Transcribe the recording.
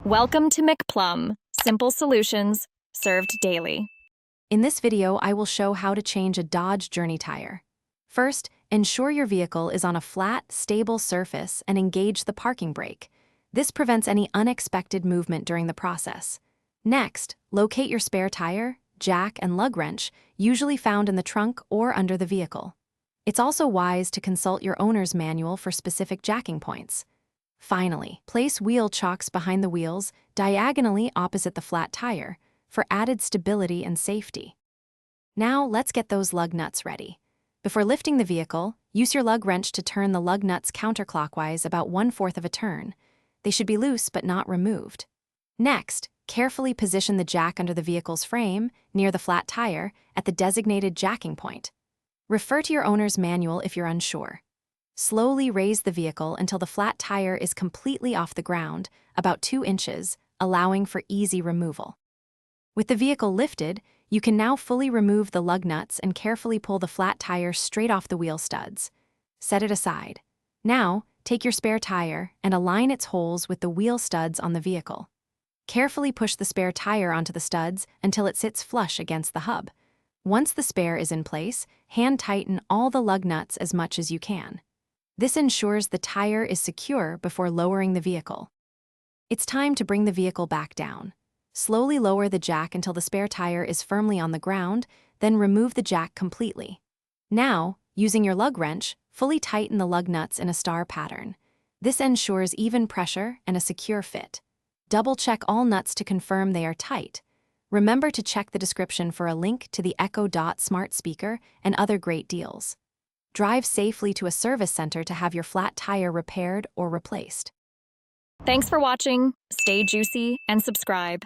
Welcome to McPlum, simple solutions served daily. In this video, I will show how to change a Dodge Journey tire. First, ensure your vehicle is on a flat, stable surface and engage the parking brake. This prevents any unexpected movement during the process. Next, locate your spare tire, jack, and lug wrench, usually found in the trunk or under the vehicle. It's also wise to consult your owner's manual for specific jacking points. Finally, place wheel chocks behind the wheels, diagonally opposite the flat tire, for added stability and safety. Now, let's get those lug nuts ready. Before lifting the vehicle, use your lug wrench to turn the lug nuts counterclockwise about 1/4 of a turn. They should be loose but not removed. Next, carefully position the jack under the vehicle's frame, near the flat tire, at the designated jacking point. Refer to your owner's manual if you're unsure. Slowly raise the vehicle until the flat tire is completely off the ground, about 2 inches, allowing for easy removal. With the vehicle lifted, you can now fully remove the lug nuts and carefully pull the flat tire straight off the wheel studs. Set it aside. Now, take your spare tire and align its holes with the wheel studs on the vehicle. Carefully push the spare tire onto the studs until it sits flush against the hub. Once the spare is in place, hand tighten all the lug nuts as much as you can. This ensures the tire is secure before lowering the vehicle. It's time to bring the vehicle back down. Slowly lower the jack until the spare tire is firmly on the ground, then remove the jack completely. Now, using your lug wrench, fully tighten the lug nuts in a star pattern. This ensures even pressure and a secure fit. Double-check all nuts to confirm they are tight. Remember to check the description for a link to the Echo Dot smart speaker and other great deals. Drive safely to a service center to have your flat tire repaired or replaced. Thanks for watching. Stay juicy and subscribe.